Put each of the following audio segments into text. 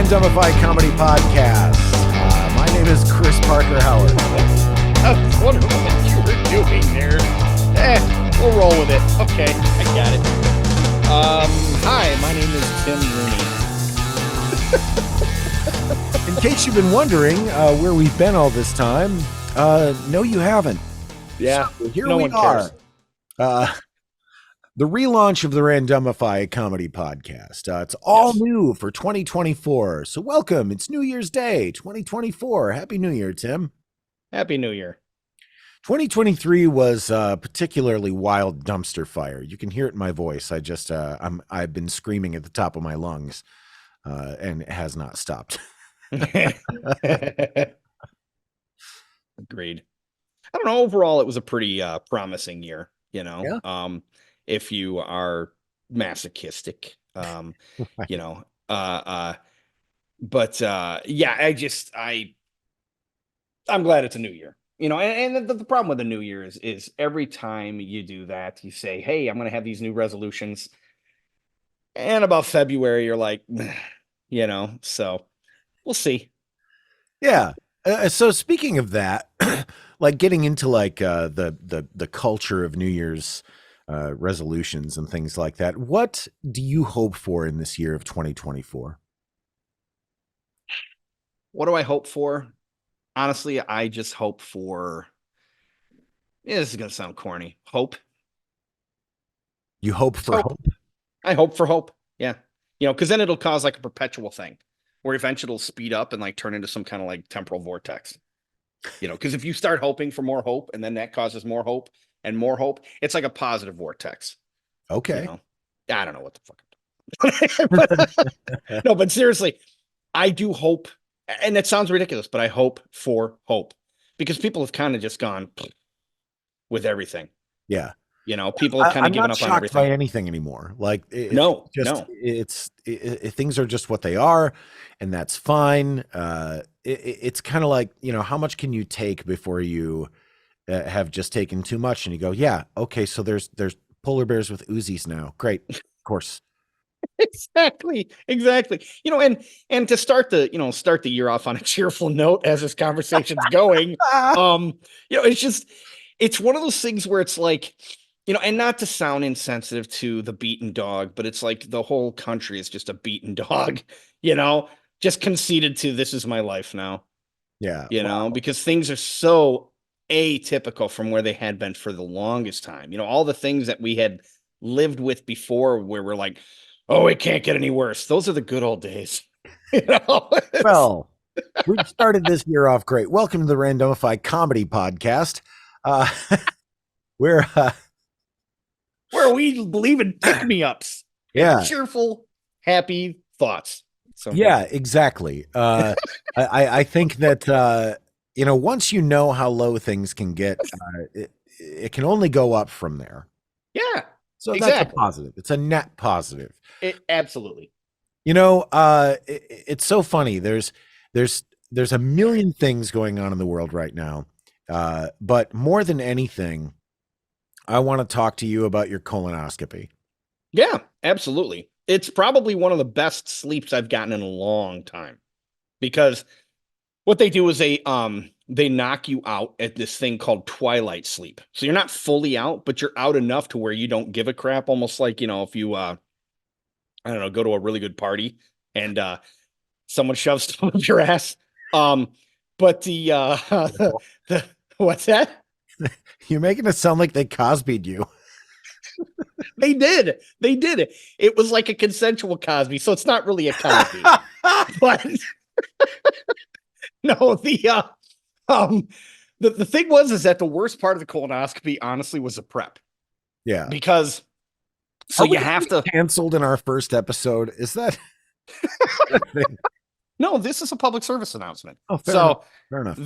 Randumbify Comedy Podcast. My name is Chris Parker Howard. I was wondering what you were doing there. We'll roll with it. Okay, I got it. Hi, my name is Tim Rooney. In case you've been wondering where we've been all this time, no, you haven't. Yeah, so here no we one are. cares. The relaunch of the Randumbify Comedy Podcast. It's all new for 2024. So welcome. It's New Year's Day, 2024. Happy New Year, Tim. Happy New Year. 2023 was a particularly wild dumpster fire. You can hear it in my voice. I've been screaming at the top of my lungs, and it has not stopped. Agreed. I don't know. Overall, it was a pretty promising year, Yeah. If you are masochistic, Right. I'm glad it's a new year, and the problem with the new year is every time you do that, you say, hey, I'm going to have these new resolutions. And about February, you're like, so we'll see. Yeah. So speaking of that, like getting into like the culture of New Year's resolutions and things like that, what do you hope for in this year of 2024? What do I hope for? Honestly, I just hope for, this is going to sound corny, hope. You hope for hope? I hope for hope. Yeah. Because then it'll cause like a perpetual thing where eventually it'll speed up and like turn into some kind of like temporal vortex. Because if you start hoping for more hope and then that causes more hope and more hope, it's like a positive vortex. Okay. I don't know what the fuck. No, but seriously, I do hope, and it sounds ridiculous, but I hope for hope because people have kind of just gone with everything. Yeah. People have kind of given up on everything. I'm not shocked by anything anymore. Like, no. Things are just what they are, and that's fine. It's kind of like, how much can you take before you have just taken too much, and you go, yeah, okay, so there's polar bears with Uzis now. Great, of course. Exactly. And to start the year off on a cheerful note as this conversation's going, it's one of those things where it's like, and not to sound insensitive to the beaten dog, but it's like the whole country is just a beaten dog, just conceded to this is my life now. Yeah. Because things are so atypical from where they had been for the longest time. All the things that we had lived with before where we're like, oh, it can't get any worse. Those are the good old days. Well, we've started this year off great. Welcome to the Randumbify Comedy Podcast. Where we believe in pick-me-ups. Yeah. Cheerful, happy thoughts. Yeah, exactly. I think that, once you know how low things can get, it can only go up from there. Yeah. So exactly. That's a positive. It's a net positive. Absolutely. It's so funny. There's a million things going on in the world right now. But more than anything, I want to talk to you about your colonoscopy. Yeah, absolutely. It's probably one of the best sleeps I've gotten in a long time because what they do is they knock you out at this thing called twilight sleep. So you're not fully out, but you're out enough to where you don't give a crap. Almost like, if you, I don't know, go to a really good party and someone shoves stuff up your ass. But the what's that? You're making it sound like they Cosby'd you. They did. It was like a consensual Cosby, so it's not really a Cosby. But no, the thing is that the worst part of the colonoscopy, honestly, was the prep. Yeah. Because you have to canceled in our first episode. Is that? No, this is a public service announcement. Oh, fair enough.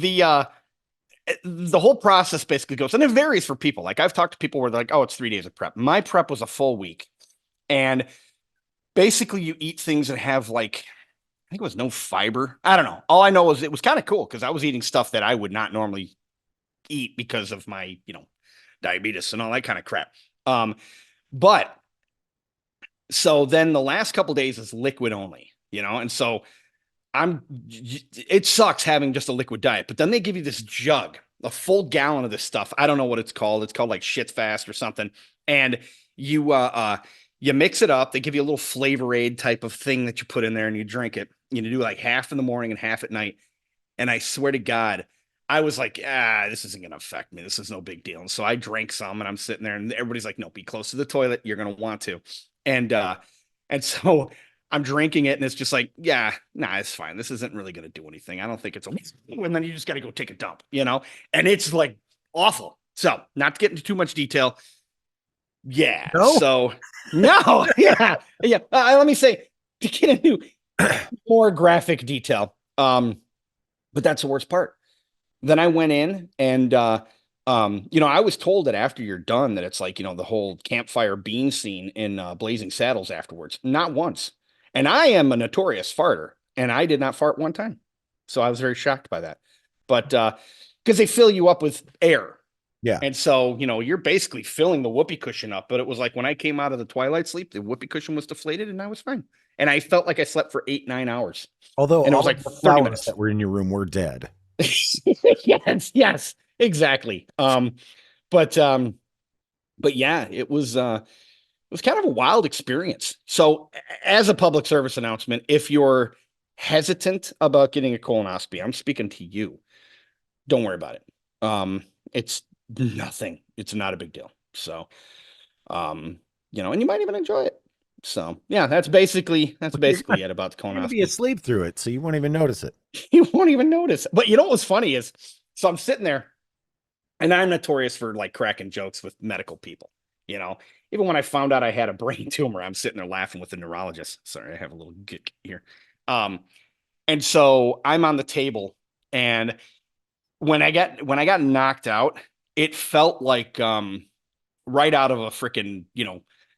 The whole process basically goes, and it varies for people. Like I've talked to people where they're like, oh, it's 3 days of prep. My prep was a full week. And basically you eat things that have like, I think it was no fiber. I don't know. All I know is it was kind of cool because I was eating stuff that I would not normally eat because of my, diabetes and all that kind of crap. But so then the last couple days is liquid only, and so it sucks having just a liquid diet, but then they give you this jug, a full gallon of this stuff. I don't know what it's called. It's called like shit fast or something. And you, you mix it up. They give you a little flavor aid type of thing that you put in there and you drink it. You do like half in the morning and half at night. And I swear to God, I was like, this isn't going to affect me. This is no big deal. And so I drank some and I'm sitting there and everybody's like, no, be close to the toilet. You're going to want to. And so I'm drinking it and it's just like, yeah, nah, it's fine. This isn't really going to do anything. I don't think it's a, and then you just got to go take a dump, and it's like awful. So not to get into too much detail. Yeah. No? So no, yeah. Yeah. Let me say to get into more graphic detail. But that's the worst part. Then I went in and, I was told that after you're done that it's like, the whole campfire bean scene in Blazing Saddles afterwards. Not once. And I am a notorious farter, and I did not fart one time. So I was very shocked by that. But because they fill you up with air. Yeah. And so, you're basically filling the whoopee cushion up. But it was like when I came out of the twilight sleep, the whoopee cushion was deflated and I was fine. And I felt like I slept for 8-9 hours. Although And it all was like of the 30 flowers minutes. that were in your room were dead. Yes, exactly. But yeah, it was kind of a wild experience. So as a public service announcement, if you're hesitant about getting a colonoscopy, I'm speaking to you. Don't worry about it. It's nothing. It's not a big deal. So, and you might even enjoy it. So yeah, that's basically it about the You're going to be colonoscopy. asleep through it, so you won't even notice it. You won't even notice. But you know what was funny is, so I'm sitting there, and I'm notorious for like cracking jokes with medical people. Even when I found out I had a brain tumor, I'm sitting there laughing with the neurologist. Sorry, I have a little gick here. And so I'm on the table, and when I got knocked out, it felt like right out of a freaking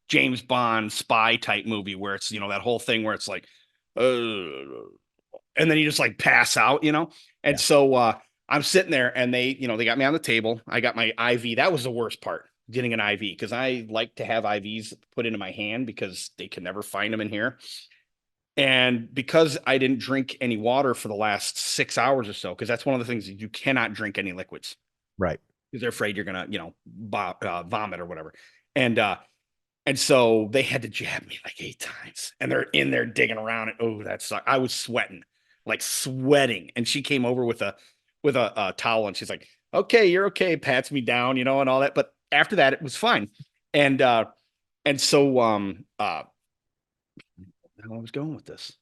James Bond spy type movie where it's that whole thing where it's like and then you just like pass out. And Yeah. so I'm sitting there and they got me on the table. I got my IV. That was the worst part, getting an IV, because I like to have IVs put into my hand because they can never find them in here. And because I didn't drink any water for the last 6 hours or so, because that's one of the things that you cannot drink any liquids Right. because they're afraid you're gonna, vomit or whatever. And and so they had to jab me like 8 times, and they're in there digging around. And oh, that sucked. I was sweating, like sweating. And she came over with a towel, and she's like, "Okay, you're okay." Pats me down, and all that. But after that, it was fine. And so I was going with this.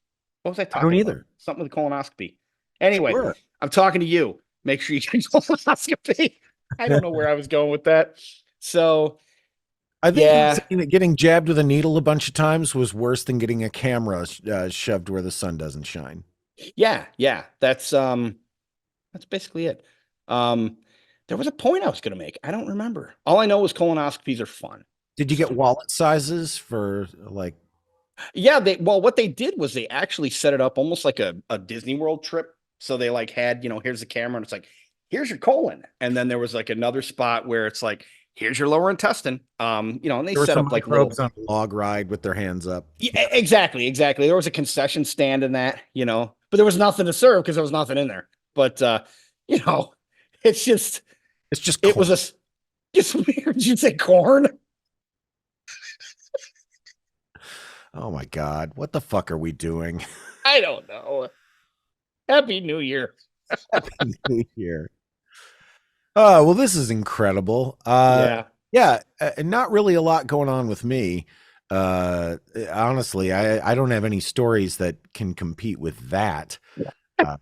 What was I I don't talking about? either. Something with a colonoscopy. Anyway, Sure. I'm talking to you. Make sure you get a colonoscopy. I don't know where I was going with that. So I think you were yeah, saying that getting jabbed with a needle a bunch of times was worse than getting a camera shoved where the sun doesn't shine. yeah. That's basically it. Um, there was a point I was going to make. I don't remember. All I know is colonoscopies are fun. Did you get So wallet sizes for like? yeah, what they did was they actually set it up almost like a Disney World trip. So they like had, here's the camera and it's like, here's your colon. And then there was like another spot where it's like, here's your lower intestine. And they There were set some up like microbes little. on the log ride with their hands up. Yeah, exactly. There was a concession stand in that, but there was nothing to serve because there was nothing in there. But you know, it's just It's just it corn. was just weird. Did you say corn? Oh my God. What the fuck are we doing? I don't know. Happy New Year. Happy New Year. Oh, well, this is incredible. Yeah. Yeah, not really a lot going on with me. Honestly, I don't have any stories that can compete with that. Uh,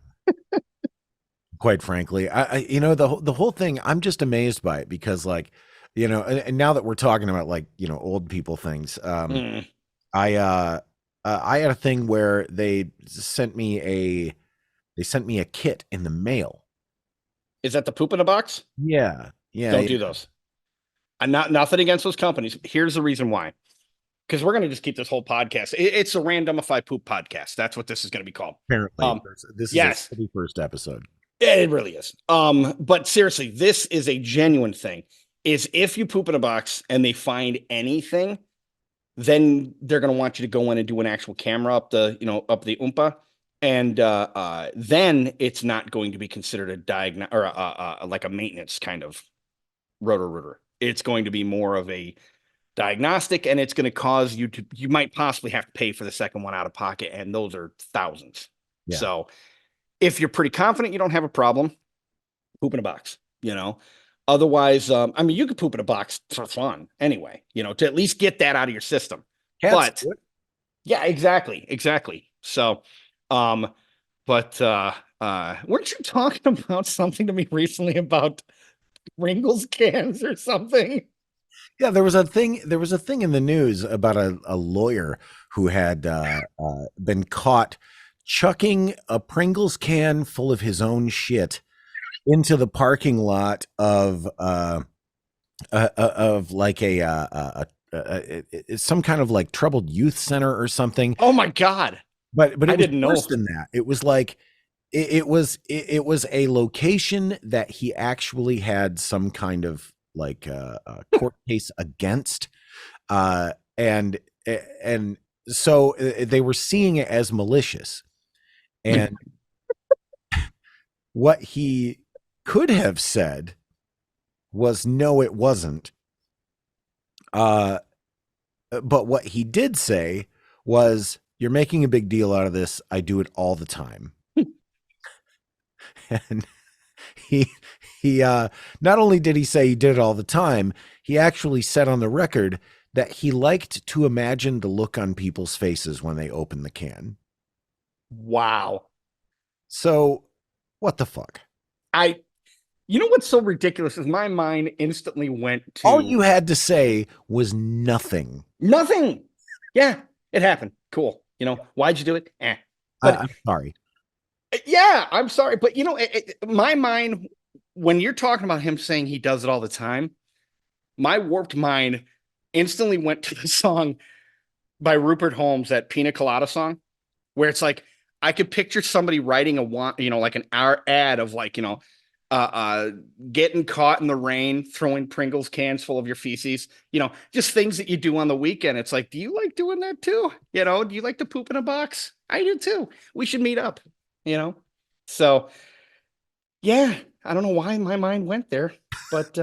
quite frankly, the whole thing, I'm just amazed by it because, like, and now that we're talking about like old people things, Mm. I had a thing where they sent me a kit in the mail. Is that the poop in a box? Yeah, yeah, Don't yeah. do those. I'm not nothing against those companies. Here's the reason why. Because we're gonna just keep this whole podcast. It's a Randumbify poop podcast. That's what this is gonna be called. Apparently, Um, this is yes, the first episode. it really is. But seriously, this is a genuine thing. Is if you poop in a box and they find anything, then they're gonna want you to go in and do an actual camera up the, up the oompa. and then it's not going to be considered a diagno or like a maintenance kind of rotor rooter. It's going to be more of a diagnostic, and it's going to cause you might possibly have to pay for the second one out of pocket, and those are thousands. Yeah. So if you're pretty confident you don't have a problem, poop in a box, Otherwise, I mean, you could poop in a box for fun anyway, to at least get that out of your system. Cats But do it. yeah, exactly. So, um, but weren't you talking about something to me recently about Pringles cans or something? Yeah, there was a thing in the news about a lawyer who had been caught chucking a Pringles can full of his own shit into the parking lot of like some kind of like troubled youth center or something. Oh my God. But I it was didn't worse know. than that. It was like it was a location that he actually had some kind of like court case against, uh, and and so they were seeing it as malicious. And what he could have said was, "No, it wasn't." Uh, but what he did say was, "You're making a big deal out of this. I do it all the time." And he not only did he say he did it all the time, he actually said on the record that he liked to imagine the look on people's faces when they open the can. Wow. So, what the fuck? I, you know what's so ridiculous is my mind instantly went All to you had to say was nothing. nothing. Yeah, it happened. Cool. Why'd you do it? But I'm sorry. yeah, I'm sorry. But my mind, when you're talking about him saying he does it all the time, my warped mind instantly went to the song by Rupert Holmes, that Pina Colada song, where it's like I could picture somebody writing like an ad of like, uh, uh, getting caught in the rain, throwing Pringles cans full of your feces, just things that you do on the weekend. It's like, do you like doing that too? Do you like to poop in a box? I do too. We should meet up, you know? So yeah, I don't know why my mind went there, but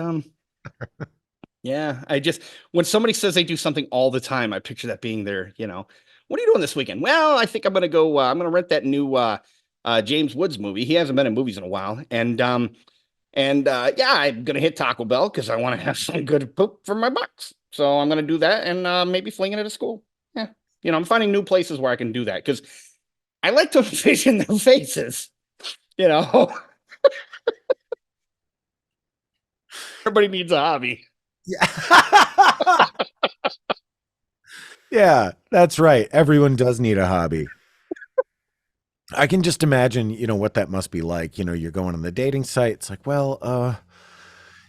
yeah, when somebody says they do something all the time, I picture that being there. What are you doing this weekend? Well, I think I'm gonna go. I'm gonna rent that new James Woods movie. He hasn't been in movies in a while, and yeah, I'm gonna hit Taco Bell because I want to have some good poop for my bucks. So I'm gonna do that and maybe fling it at a school. Yeah, I'm finding new places where I can do that because I like to envision their faces. You know, everybody needs a hobby. Yeah. Yeah, that's right. Everyone does need a hobby. I can just imagine, what that must be like. You're going on the dating site. It's like, well,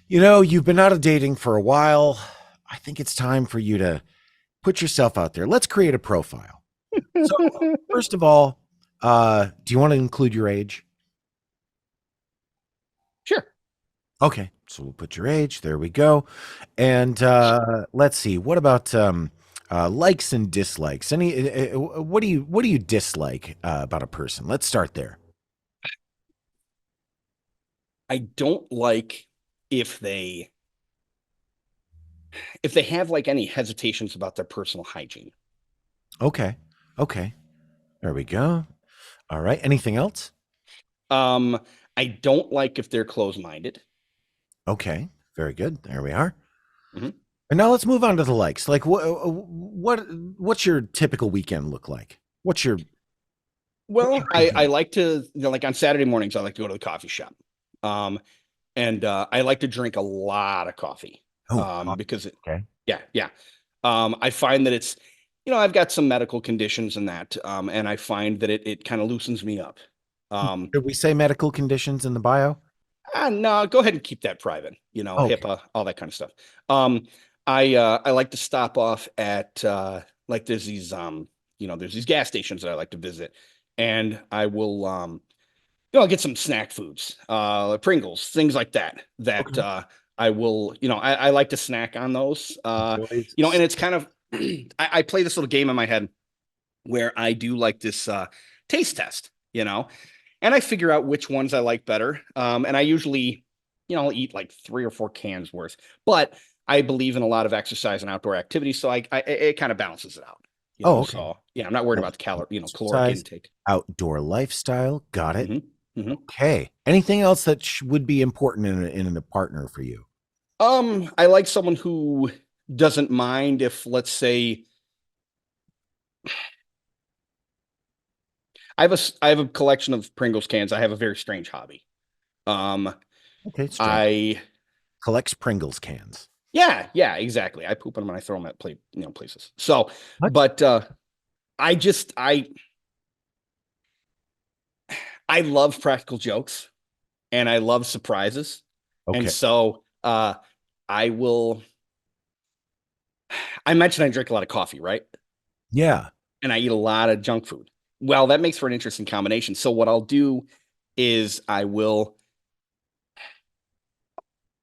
you've been out of dating for a while. I think it's time for you to put yourself out there. Let's create a profile. So, first of all, do you want to include your age? Sure. Okay, so we'll put your age. There we go. And let's see. What about likes and dislikes? What do you dislike about a person? Let's start there. I don't like if they if they have like any hesitations about their personal hygiene. Okay. Okay. There we go. All right. Anything else? Um, I don't like if they're closed-minded. Okay. Very good. There we are. Mhm. And now let's move on to the likes. Like what's your typical weekend look like? What's your Well, I ideal? like to, like on Saturday mornings, I like to go to the coffee shop. Um, and I like to drink a lot of coffee. Oh, Because okay. yeah, yeah. I find that it's, I've got some medical conditions and that, and I find that it kind of loosens me up. Um, Did we say medical conditions in the bio? no, go ahead and keep that private, Okay. HIPAA, all that kind of stuff. Um, I like to stop off at like there's these gas stations that I like to visit, and I will I'll get some snack foods, Pringles, things like that. That Okay. I will, I like to snack on those. Boys. And it's kind of I play this little game in my head where I do like this taste test. and I figure out which ones I like better. And I usually, I'll eat like 3 or 4 cans worth, but I believe in a lot of exercise and outdoor activities. So it kind of balances it out, Oh, okay. so yeah, I'm not worried about the caloric Exercise, intake. outdoor lifestyle. Got it. hmm hmm Okay. Anything else that would be important in a partner for you? I like someone who doesn't mind if, let's say, I have a collection of Pringles cans. I have a very strange hobby. Um, Okay, strange. I Collects Pringles cans. yeah, exactly. I poop them and I throw them at places. So, What? but I just I love practical jokes and I love surprises, and Okay. so I will. I mentioned I drink a lot of coffee, right? Yeah. And I eat a lot of junk food. Well, that makes for an interesting combination. So what I'll do is I will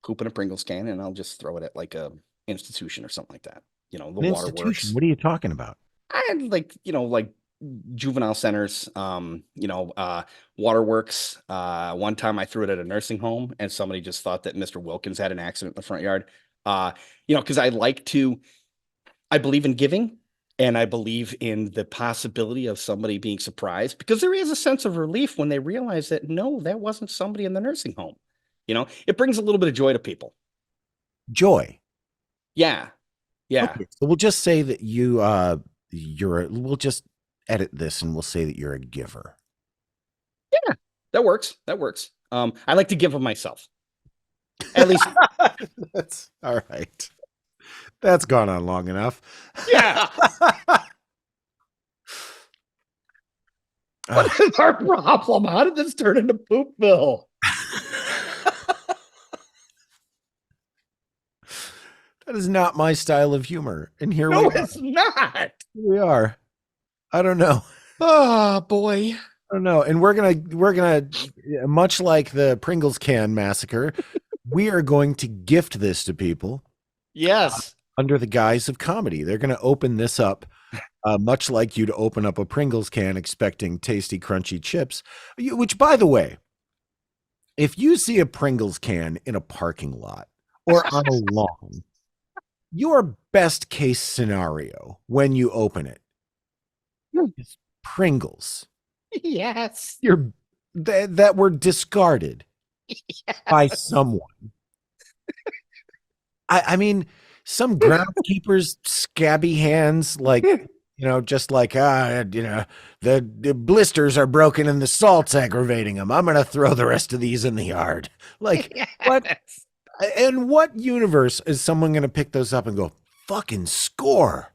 poop in a Pringles can and I'll just throw it at like a institution or something like that. The An institution. waterworks. What are you talking about? I had like juvenile centers, waterworks. One time I threw it at a nursing home and somebody just thought that Mr. Wilkins had an accident in the front yard. Because I believe in giving and I believe in the possibility of somebody being surprised, because there is a sense of relief when they realize that no, that wasn't somebody in the nursing home. It brings a little bit of joy to people. Joy. Yeah. Yeah. Okay. So we'll just say that we'll just edit this and we'll say that you're a giver. Yeah. That works. That works. I like to give of myself. At least, That's all right. That's gone on long enough. yeah. Uh, What is our problem? How did this turn into Poopville? that is not my style of humor. And here No, it's not. we are. I don't know. Oh boy. I don't know. And we're gonna much like the Pringles can massacre, we are going to gift this to people Yes. under the guise of comedy. They're gonna open this up. Much like you'd open up a Pringles can expecting tasty, crunchy chips, which, by the way, if you see a Pringles can in a parking lot or on a lawn, your best case scenario when you open it is Pringles. Yes. That were discarded by someone. I mean, some groundskeeper's scabby hands, like, just like, the blisters are broken and the salt's aggravating them. I'm going to throw the rest of these in the yard. Like, what? Yes. In what universe is someone going to pick those up and go, fucking score?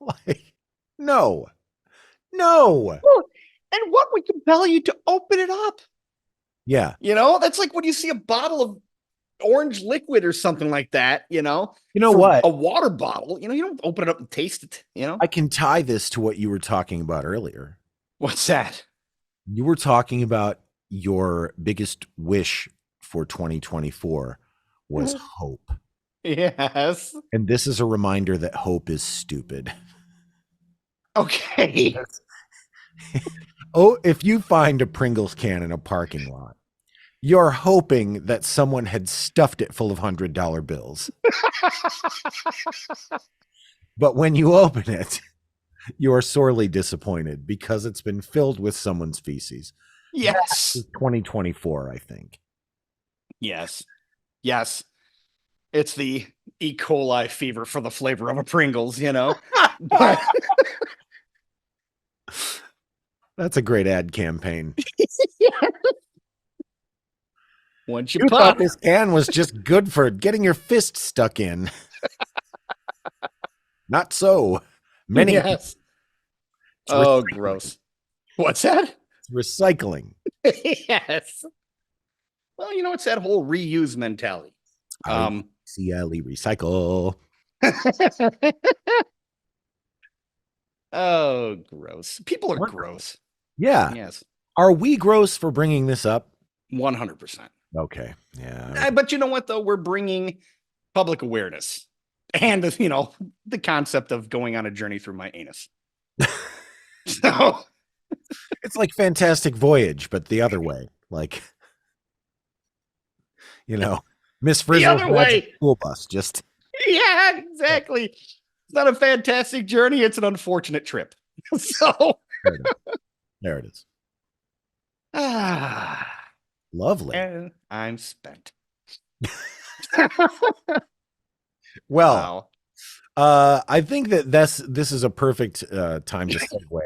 Like, no, no. And what would compel you to open it up? Yeah. That's like when you see a bottle of orange liquid or something like that, You know for what? a water bottle, you don't open it up and taste it. I can tie this to what you were talking about earlier. What's that? You were talking about your biggest wish for 2024 was hope. Yes. And this is a reminder that hope is stupid. Okay. Oh, if you find a Pringles can in a parking lot, you're hoping that someone had stuffed it full of $100 bills. But when you open it, you are sorely disappointed because it's been filled with someone's feces. Yes. 2024, I think. Yes. Yes. It's the E. coli fever for the flavor of a Pringles, But That's a great ad campaign. once you You pop, thought this can was just good for getting your fist stuck in. Not so. Many yes. Oh, gross. What's that? recycling. Yes. Well, it's that whole reuse mentality. CLE recycle. Oh, gross. People are gross. Yeah. Yes. Are we gross for bringing this up? 100%. Okay. Yeah. But you know what, though? We're bringing public awareness and, the concept of going on a journey through my anus. So It's like Fantastic Voyage, but the other way. Like, you know, Miss the Frizzle's other Magic way. School Bus. Just Yeah, exactly. It's not a fantastic journey. It's an unfortunate trip. So, there it is. There it is. ah, Lovely. and I'm spent. Well, Wow. I think that this is a perfect time to segue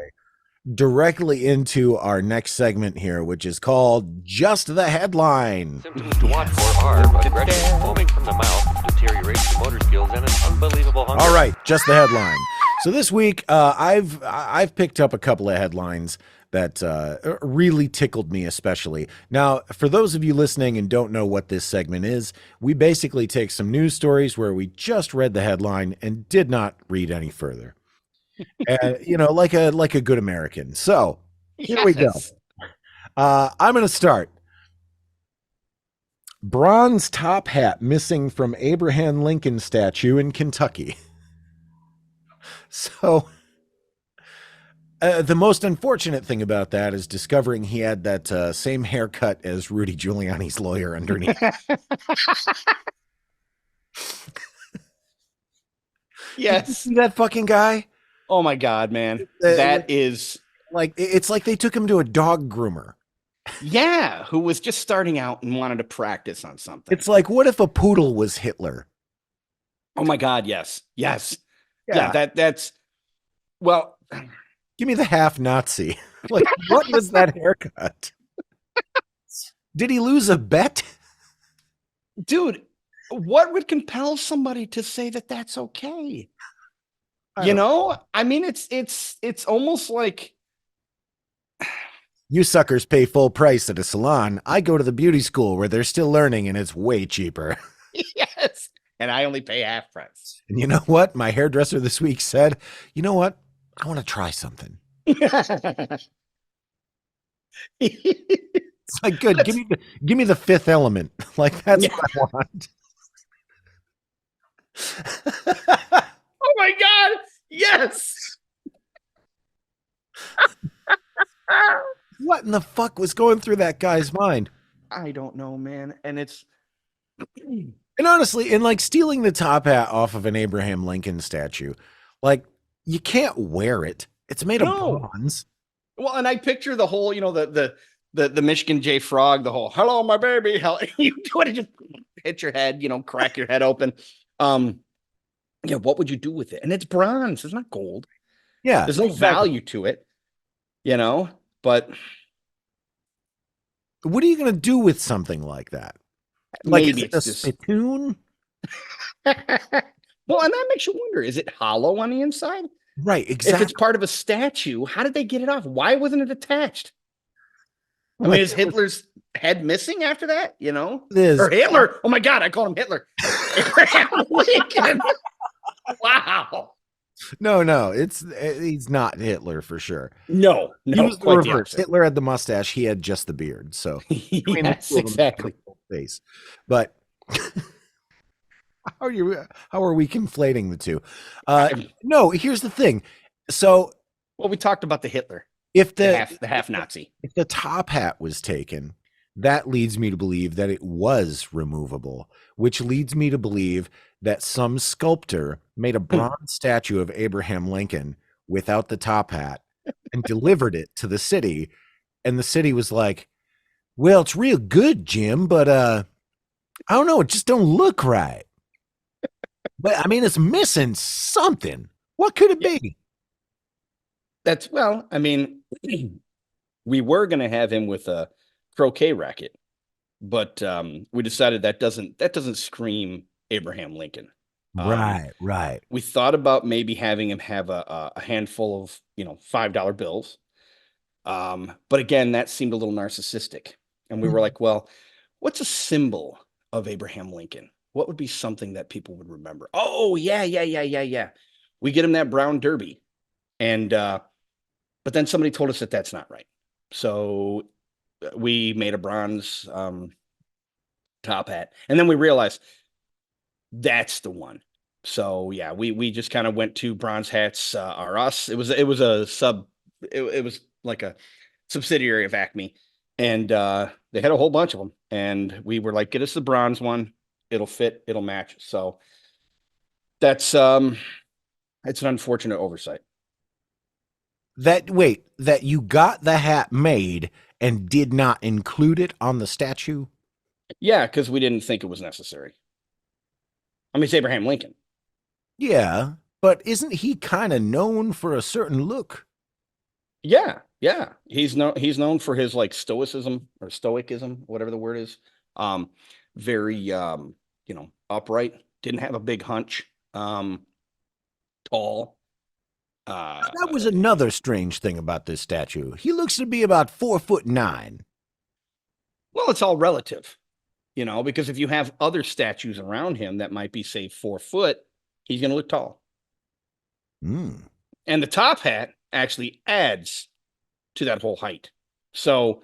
directly into our next segment here, which is called Just the Headline. Symptoms to watch for are aggression, foaming from the mouth, deterioration of motor skills, and an unbelievable hunger. All right, just the headline. So this week, I've picked up a couple of headlines that really tickled me, especially. Now, for those of you listening and don't know what this segment is, we basically take some news stories where we just read the headline and did not read any further. And like a good American. So here we go. Yes. I'm going to start. Bronze top hat missing from Abraham Lincoln statue in Kentucky. So the most unfortunate thing about that is discovering he had that same haircut as Rudy Giuliani's lawyer underneath. Yes. See that fucking guy? Oh my God, man. That is, Like, it's like they took him to a dog groomer. yeah, who was just starting out and wanted to practice on something. It's like, what if a poodle was Hitler? Oh my God, yes. Yes. Yeah. Yeah, that's well, Give me the half Nazi. Like, what was that haircut? Did he lose a bet? dude, what would compel somebody to say that that's okay? I You don't know? I mean, it's almost like You suckers pay full price at a salon. I go to the beauty school where they're still learning and it's way cheaper. yes, and I only pay half price. And you know what? My hairdresser this week said, you know what? I want to try something. It's like, good. Give me the Fifth Element. Like, that's Yeah. what I want. Oh my God. Yes. What in the fuck was going through that guy's mind? I don't know, man. And it's And honestly, and like stealing the top hat off of an Abraham Lincoln statue, like, you can't wear it. It's made No. of bronze. well, and I picture the whole, the Michigan J Frog, the whole hello, my baby. Hell, you do it, just hit your head, crack your head open. Yeah, what would you do with it? And it's bronze, it's not gold. Yeah. There's no value to it, but What are you going to do with something like that? Like, maybe is it a it's just spittoon? well, and that makes you wonder, is it hollow on the inside? Right, If exactly. it's part of a statue, how did they get it off? Why wasn't it attached? I Like, mean, is Hitler's head missing after that? it is. Or Hitler? Oh my God, I called him Hitler. Abraham Lincoln. Wow. No, he's not Hitler for sure. No, He was the quite reverse. opposite. Hitler had the mustache. He had just the beard. So between the Yes, two of them, exactly. face. But how are we conflating the two? No, here's the thing. So Well, we talked about the Hitler, if the half Nazi. if the top hat was taken, that leads me to believe that it was removable, which leads me to believe that some sculptor made a bronze statue of Abraham Lincoln without the top hat and delivered it to the city. And the city was like, well, it's real good, Jim, but I don't know, it just don't look right. But I mean, it's missing something. What could it be? I mean, we were going to have him with a croquet racket, but we decided that doesn't scream Abraham Lincoln. Right. We thought about maybe having him have a handful of $5 bills, but again, that seemed a little narcissistic, and we were like, well, what's a symbol of Abraham Lincoln? What would be something that people would remember? Oh yeah. We get him that brown derby, and but then somebody told us that that's not right, so we made a bronze top hat, and then we realized that's the one. So yeah, we just kind of went to bronze hats are us. It was a sub it was like a subsidiary of Acme, and they had a whole bunch of them, and we were like, get us the bronze one, it'll fit, it'll match. So that's it's an unfortunate oversight. That you got the hat made and did not include it on the statue? Yeah, because we didn't think it was necessary. I mean, it's Abraham Lincoln. Yeah, but isn't he kind of known for a certain look? Yeah, yeah. He's known for his like stoicism or stoicism, whatever the word is. Very upright, didn't have a big hunch, tall. That was another strange thing about this statue. He looks to be about 4'9". Well, it's all relative, because if you have other statues around him that might be, say, 4 foot, he's going to look tall. Mm. And the top hat actually adds to that whole height. So,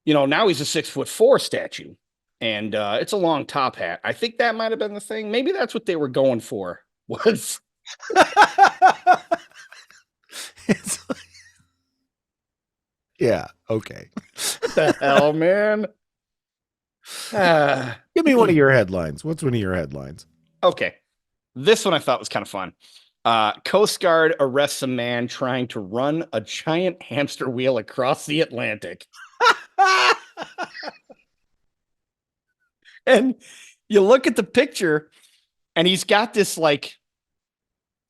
now he's a 6'4" statue, and it's a long top hat. I think that might have been the thing. Maybe that's what they were going for, was It's like, yeah, okay. what the hell, man? Give me one of your headlines. What's one of your headlines? Okay. This one I thought was kind of fun. Coast Guard arrests a man trying to run a giant hamster wheel across the Atlantic. And you look at the picture, and he's got this like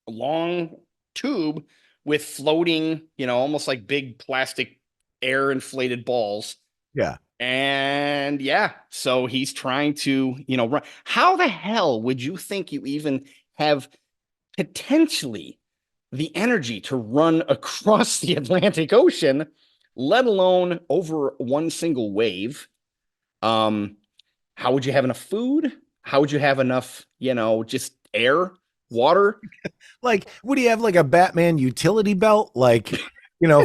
long tube with floating, almost like big plastic air inflated balls. Yeah. And yeah, so he's trying to, run. How the hell would you think you even have potentially the energy to run across the Atlantic Ocean, let alone over one single wave? How would you have enough food? How would you have enough, just air, water? Like, would he have like a Batman utility belt, like,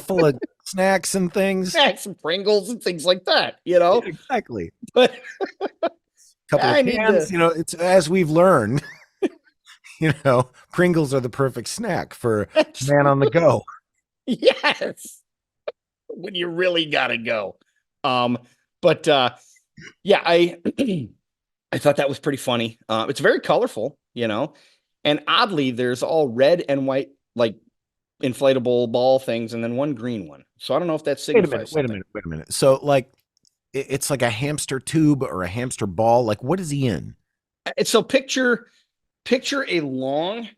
full of snacks and things? Snacks and Pringles and things like that, Yeah, exactly. But Couple I of need cans, to- it's as we've learned, Pringles are the perfect snack for man on the go. Yes. When you really gotta go. But yeah, I I thought that was pretty funny. It's very colorful, and oddly, there's all red and white, like inflatable ball things, and then one green one. So I don't know if that signifies Wait a minute. So, like, it's like a hamster tube or a hamster ball. Like, what is he in? So picture a long,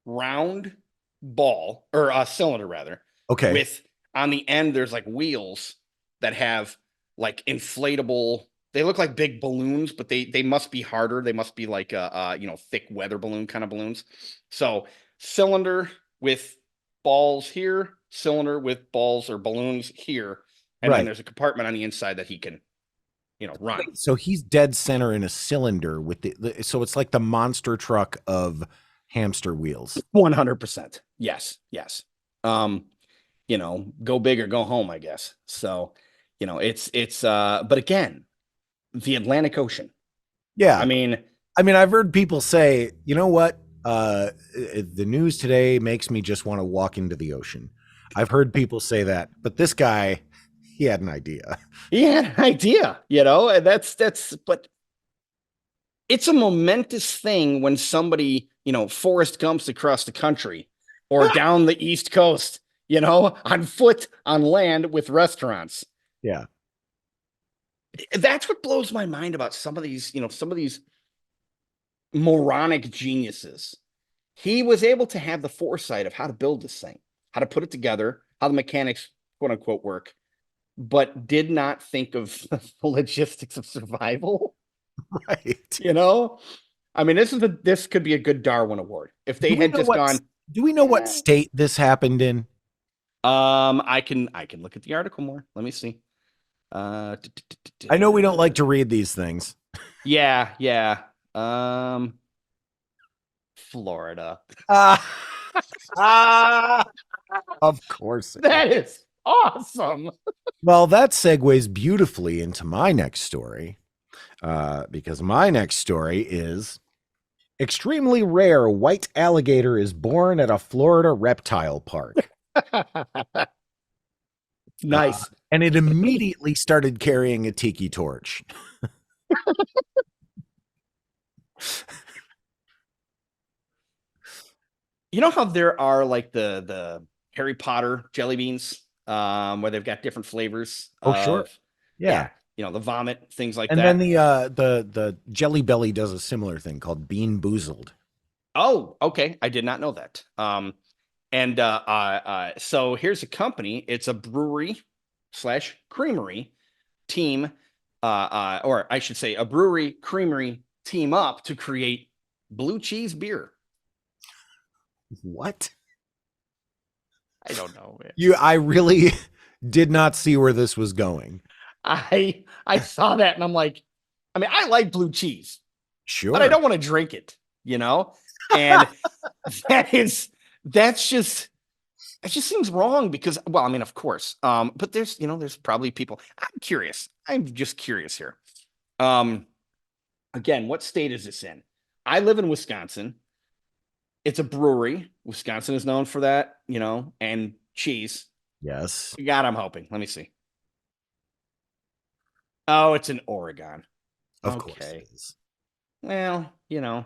round ball, or a cylinder rather. Okay. With on the end, there's like wheels that have like inflatable. They look like big balloons, but they must be harder. They must be like thick weather balloon kind of balloons. So cylinder with balls here, cylinder with balls or balloons here, and Right. then there's a compartment on the inside that he can, run. So he's dead center in a cylinder with so it's like the monster truck of hamster wheels. 100%. Yes. Go big or go home, I guess. So, it's but again, the Atlantic Ocean. Yeah. I mean, I've heard people say, you know what? The news today makes me just want to walk into the ocean. I've heard people say that, but this guy, he had an idea. he had an idea, and but it's a momentous thing when somebody, Forrest Gumps across the country or down the East Coast, on foot, on land with restaurants. Yeah. That's what blows my mind about some of these moronic geniuses. He was able to have the foresight of how to build this thing, how to put it together, how the mechanics, quote unquote, work, but did not think of the logistics of survival. Right. This could be a good Darwin Award if they had just gone. Do we know what state this happened in? I can look at the article more. Let me see. I know we don't like to read these things. Yeah. Florida. Of course. That is awesome. Well, that segues beautifully into my next story, because my next story is extremely rare white alligator is born at a Florida reptile park. Nice. And it immediately started carrying a tiki torch. You know how there are like the Harry Potter jelly beans, where they've got different flavors Oh, sure. of, Yeah. you know, the vomit, things like And that. then the Jelly Belly does a similar thing called Bean Boozled. Oh, okay. I did not know that. So here's a company. It's a brewery / creamery team, or I should say a brewery creamery team up to create blue cheese beer. What? I don't know, man. I really did not see where this was going. I saw that and I'm like, I mean, I like blue cheese, Sure. but I don't want to drink it, you know? And that's just, it just seems wrong because, well, I mean, of course, but there's, you know, there's probably people. I'm curious. I'm just curious here. Again, what state is this in? I live in Wisconsin. It's a brewery. Wisconsin is known for that, you know, and cheese. Yes. God, I'm hoping. Let me see. Oh, it's in Oregon. Of course it is. Well, you know,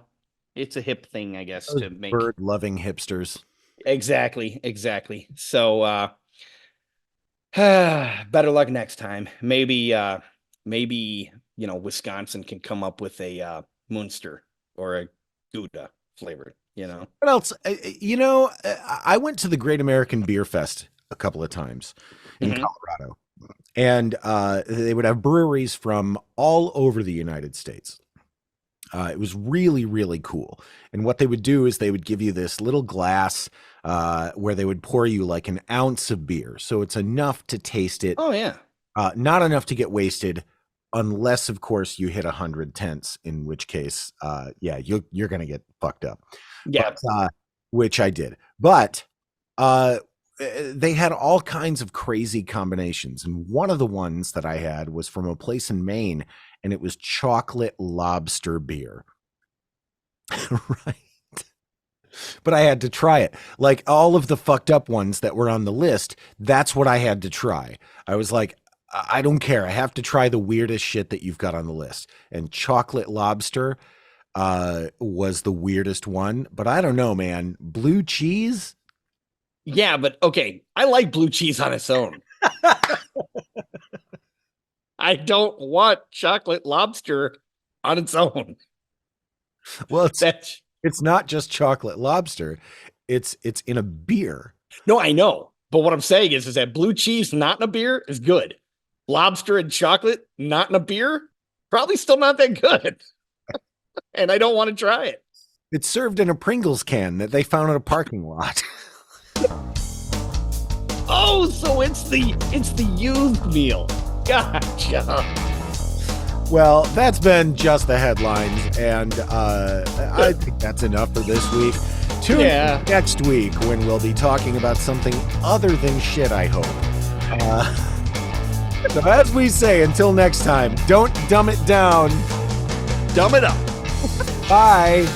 it's a hip thing, I guess, Those to make. bird-loving hipsters. Exactly. So, better luck next time. Maybe, you know, Wisconsin can come up with a Munster or a Gouda flavored, you know. What else? You know, I went to the Great American Beer Fest a couple of times in Colorado, and they would have breweries from all over the United States. It was really, really cool. And what they would do is they would give you this little glass where they would pour you like an ounce of beer. So it's enough to taste it. Oh, yeah. Not enough to get wasted, unless, of course, you hit 100 tenths, in which case, yeah, you're going to get fucked up. Yeah. But, which I did. But they had all kinds of crazy combinations. And one of the ones that I had was from a place in Maine, and it was chocolate lobster beer. Right. But I had to try it. Like all of the fucked up ones that were on the list, that's what I had to try. I was like, I don't care. I have to try the weirdest shit that you've got on the list. And chocolate lobster was the weirdest one. But I don't know, man. Blue cheese? Yeah, but okay. I like blue cheese on its own. I don't want chocolate lobster on its own. Well, it's not just chocolate lobster. It's in a beer. No, I know. But what I'm saying is that blue cheese not in a beer is good. Lobster and chocolate not in a beer, probably still not that good. And I don't want to try it. It's served in a Pringles can that they found in a parking lot. Oh, so it's the used meal. Gotcha. Well, that's been just the headlines, and I think that's enough for this week. Tune in next week when we'll be talking about something other than shit, I hope. So as we say, until next time, don't dumb it down. Dumb it up. Bye.